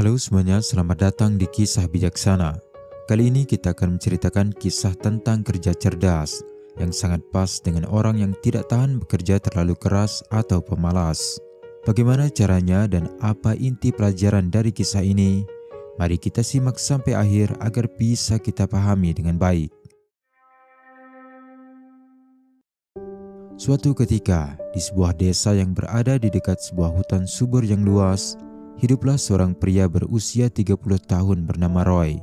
Halo semuanya, selamat datang di Kisah Bijaksana. Kali ini kita akan menceritakan kisah tentang kerja cerdas yang sangat pas dengan orang yang tidak tahan bekerja terlalu keras atau pemalas. Bagaimana caranya dan apa inti pelajaran dari kisah ini? Mari kita simak sampai akhir agar bisa kita pahami dengan baik. Suatu ketika, di sebuah desa yang berada di dekat sebuah hutan subur yang luas, hiduplah seorang pria berusia 30 tahun bernama Roy.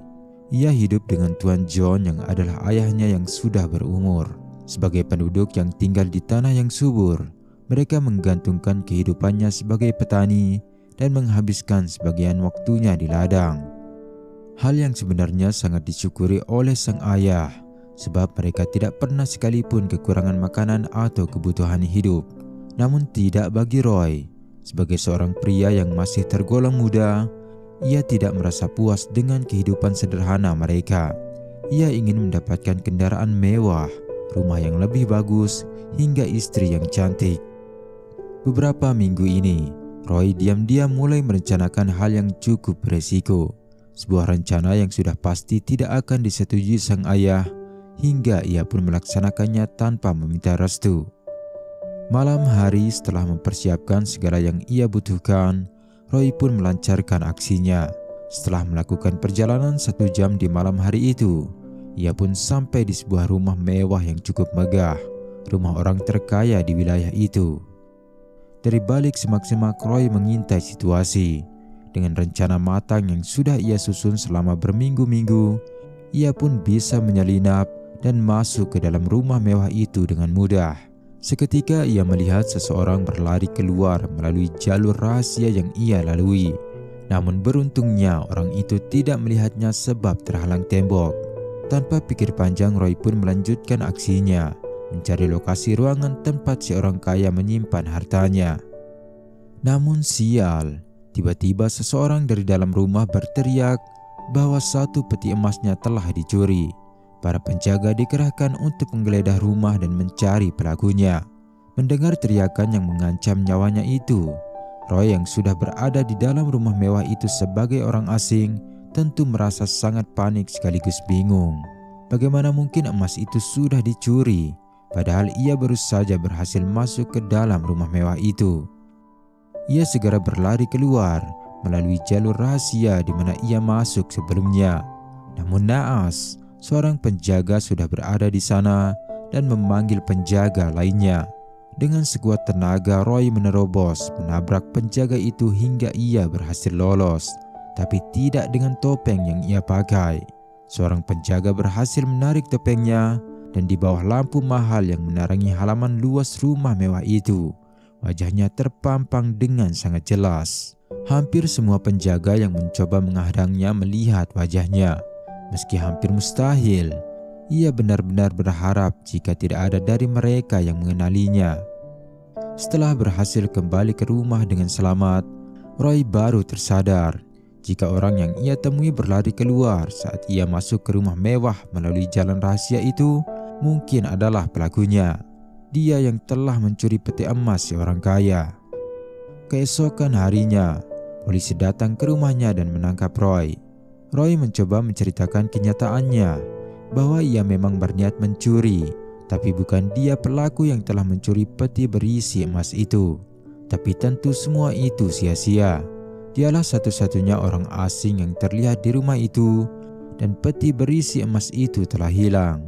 Ia hidup dengan Tuan John yang adalah ayahnya yang sudah berumur. Sebagai penduduk yang tinggal di tanah yang subur, mereka menggantungkan kehidupannya sebagai petani dan menghabiskan sebagian waktunya di ladang. Hal yang sebenarnya sangat disyukuri oleh sang ayah, sebab mereka tidak pernah sekalipun kekurangan makanan atau kebutuhan hidup. Namun tidak bagi Roy. Sebagai seorang pria yang masih tergolong muda, ia tidak merasa puas dengan kehidupan sederhana mereka. Ia ingin mendapatkan kendaraan mewah, rumah yang lebih bagus, hingga istri yang cantik. Beberapa minggu ini, Roy diam-diam mulai merencanakan hal yang cukup beresiko. Sebuah rencana yang sudah pasti tidak akan disetujui sang ayah, hingga ia pun melaksanakannya tanpa meminta restu. Malam hari setelah mempersiapkan segala yang ia butuhkan, Roy pun melancarkan aksinya. Setelah melakukan perjalanan 1 jam di malam hari itu, ia pun sampai di sebuah rumah mewah yang cukup megah, rumah orang terkaya di wilayah itu. Dari balik semak-semak, Roy mengintai situasi. Dengan rencana matang yang sudah ia susun selama berminggu-minggu, ia pun bisa menyelinap dan masuk ke dalam rumah mewah itu dengan mudah. Seketika ia melihat seseorang berlari keluar melalui jalur rahasia yang ia lalui. Namun beruntungnya orang itu tidak melihatnya sebab terhalang tembok. Tanpa pikir panjang, Roy pun melanjutkan aksinya, mencari lokasi ruangan tempat si orang kaya menyimpan hartanya. Namun sial, tiba-tiba seseorang dari dalam rumah berteriak bahwa satu peti emasnya telah dicuri. Para penjaga dikerahkan untuk menggeledah rumah dan mencari pelakunya. Mendengar teriakan yang mengancam nyawanya itu, Roy yang sudah berada di dalam rumah mewah itu sebagai orang asing tentu merasa sangat panik sekaligus bingung. Bagaimana mungkin emas itu sudah dicuri, padahal ia baru saja berhasil masuk ke dalam rumah mewah itu. Ia segera berlari keluar melalui jalur rahasia di mana ia masuk sebelumnya. Namun naas, seorang penjaga sudah berada di sana dan memanggil penjaga lainnya. Dengan sekuat tenaga, Roy menerobos, menabrak penjaga itu hingga ia berhasil lolos, tapi tidak dengan topeng yang ia pakai. Seorang penjaga berhasil menarik topengnya, dan di bawah lampu mahal yang menerangi halaman luas rumah mewah itu, wajahnya terpampang dengan sangat jelas. Hampir semua penjaga yang mencoba menghadangnya melihat wajahnya. Meski hampir mustahil, ia benar-benar berharap jika tidak ada dari mereka yang mengenalinya. Setelah berhasil kembali ke rumah dengan selamat, Roy baru tersadar jika orang yang ia temui berlari keluar saat ia masuk ke rumah mewah melalui jalan rahasia itu mungkin adalah pelakunya. Dia yang telah mencuri peti emas si orang kaya. Keesokan harinya, polisi datang ke rumahnya dan menangkap Roy. Roy mencoba menceritakan kenyataannya bahwa ia memang berniat mencuri, tapi bukan dia pelaku yang telah mencuri peti berisi emas itu. Tapi tentu semua itu sia-sia. Dialah satu-satunya orang asing yang terlihat di rumah itu, dan peti berisi emas itu telah hilang.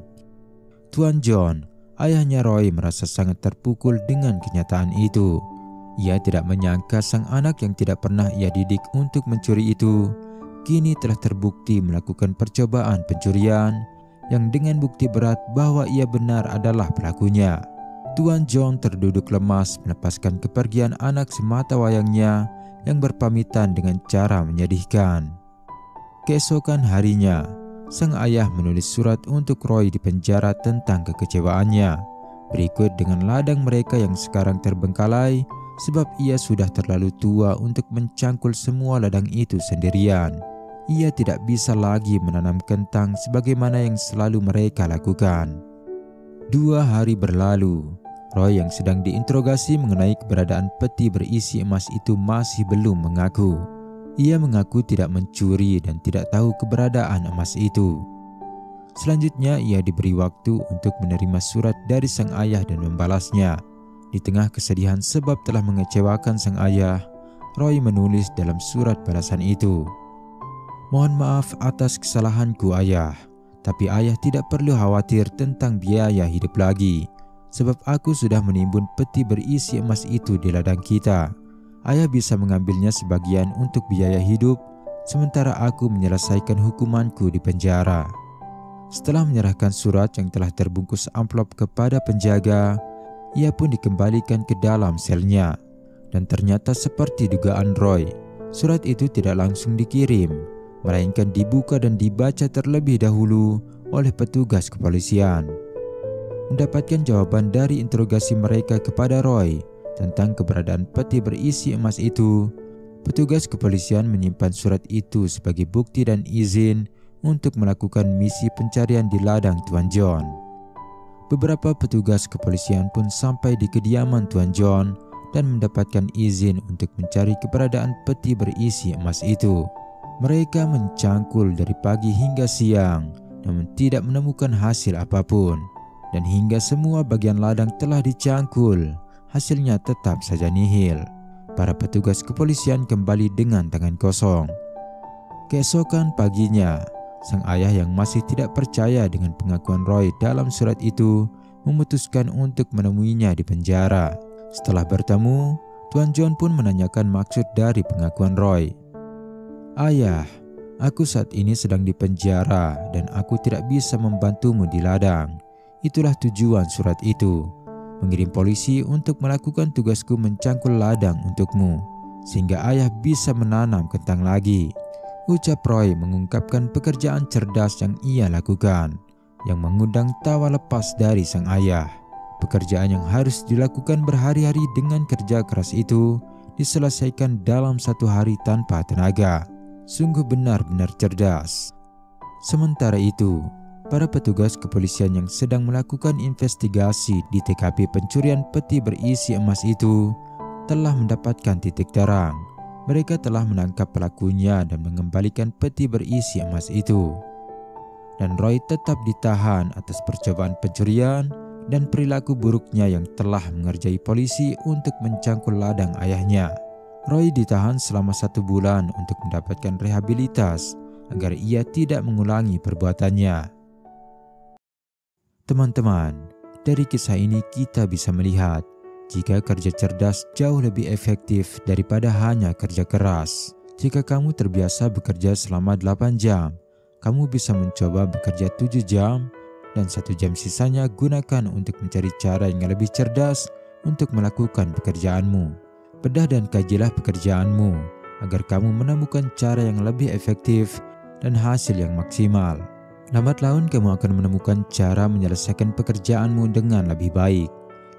Tuan John, ayahnya Roy, merasa sangat terpukul dengan kenyataan itu. Ia tidak menyangka sang anak yang tidak pernah ia didik untuk mencuri itu kini telah terbukti melakukan percobaan pencurian yang dengan bukti berat bahwa ia benar adalah pelakunya. Tuan John terduduk lemas melepaskan kepergian anak semata wayangnya yang berpamitan dengan cara menyedihkan. Keesokan harinya, sang ayah menulis surat untuk Roy di penjara tentang kekecewaannya. Berikut dengan ladang mereka yang sekarang terbengkalai sebab ia sudah terlalu tua untuk mencangkul semua ladang itu sendirian. Ia tidak bisa lagi menanam kentang sebagaimana yang selalu mereka lakukan. 2 hari berlalu, Roy yang sedang diinterogasi mengenai keberadaan peti berisi emas itu masih belum mengaku. Ia mengaku tidak mencuri dan tidak tahu keberadaan emas itu. Selanjutnya ia diberi waktu untuk menerima surat dari sang ayah dan membalasnya. Di tengah kesedihan sebab telah mengecewakan sang ayah, Roy menulis dalam surat balasan itu, "Mohon maaf atas kesalahanku ayah, tapi ayah tidak perlu khawatir tentang biaya hidup lagi, sebab aku sudah menimbun peti berisi emas itu di ladang kita. Ayah bisa mengambilnya sebagian untuk biaya hidup, sementara aku menyelesaikan hukumanku di penjara." Setelah menyerahkan surat yang telah terbungkus amplop kepada penjaga, ia pun dikembalikan ke dalam selnya. Dan ternyata seperti dugaan Roy, surat itu tidak langsung dikirim, melainkan dibuka dan dibaca terlebih dahulu oleh petugas kepolisian. Mendapatkan jawaban dari interogasi mereka kepada Roy tentang keberadaan peti berisi emas itu, petugas kepolisian menyimpan surat itu sebagai bukti dan izin untuk melakukan misi pencarian di ladang Tuan John. Beberapa petugas kepolisian pun sampai di kediaman Tuan John dan mendapatkan izin untuk mencari keberadaan peti berisi emas itu. Mereka mencangkul dari pagi hingga siang, namun tidak menemukan hasil apapun. Dan hingga semua bagian ladang telah dicangkul, hasilnya tetap saja nihil. Para petugas kepolisian kembali dengan tangan kosong. Keesokan paginya, sang ayah yang masih tidak percaya dengan pengakuan Roy dalam surat itu memutuskan untuk menemuinya di penjara. Setelah bertemu, Tuan John pun menanyakan maksud dari pengakuan Roy. "Ayah, aku saat ini sedang di penjara dan aku tidak bisa membantumu di ladang. Itulah tujuan surat itu, mengirim polisi untuk melakukan tugasku mencangkul ladang untukmu, sehingga ayah bisa menanam kentang lagi," ucap Roy mengungkapkan pekerjaan cerdas yang ia lakukan, yang mengundang tawa lepas dari sang ayah. Pekerjaan yang harus dilakukan berhari-hari dengan kerja keras itu diselesaikan dalam 1 hari tanpa tenaga. Sungguh benar-benar cerdas. Sementara itu, para petugas kepolisian yang sedang melakukan investigasi di TKP pencurian peti berisi emas itu telah mendapatkan titik terang. Mereka telah menangkap pelakunya dan mengembalikan peti berisi emas itu. Dan Roy tetap ditahan atas percobaan pencurian dan perilaku buruknya yang telah mengerjai polisi untuk mencangkul ladang ayahnya. Roy ditahan selama 1 bulan untuk mendapatkan rehabilitas agar ia tidak mengulangi perbuatannya. Teman-teman, dari kisah ini kita bisa melihat jika kerja cerdas jauh lebih efektif daripada hanya kerja keras. Jika kamu terbiasa bekerja selama 8 jam, kamu bisa mencoba bekerja 7 jam dan 1 jam sisanya gunakan untuk mencari cara yang lebih cerdas untuk melakukan pekerjaanmu. Bedah dan kajilah pekerjaanmu agar kamu menemukan cara yang lebih efektif dan hasil yang maksimal. Lambat laun kamu akan menemukan cara menyelesaikan pekerjaanmu dengan lebih baik.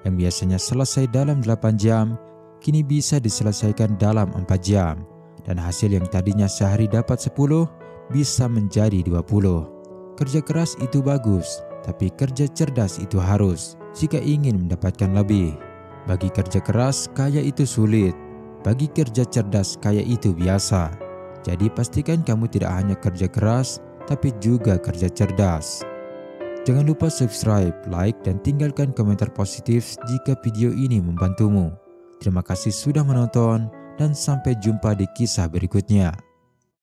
Yang biasanya selesai dalam 8 jam, kini bisa diselesaikan dalam 4 jam. Dan hasil yang tadinya sehari dapat 10, bisa menjadi 20. Kerja keras itu bagus, tapi kerja cerdas itu harus, jika ingin mendapatkan lebih. Bagi kerja keras, kaya itu sulit. Bagi kerja cerdas, kaya itu biasa. Jadi pastikan kamu tidak hanya kerja keras, tapi juga kerja cerdas. Jangan lupa subscribe, like, dan tinggalkan komentar positif jika video ini membantumu. Terima kasih sudah menonton dan sampai jumpa di kisah berikutnya.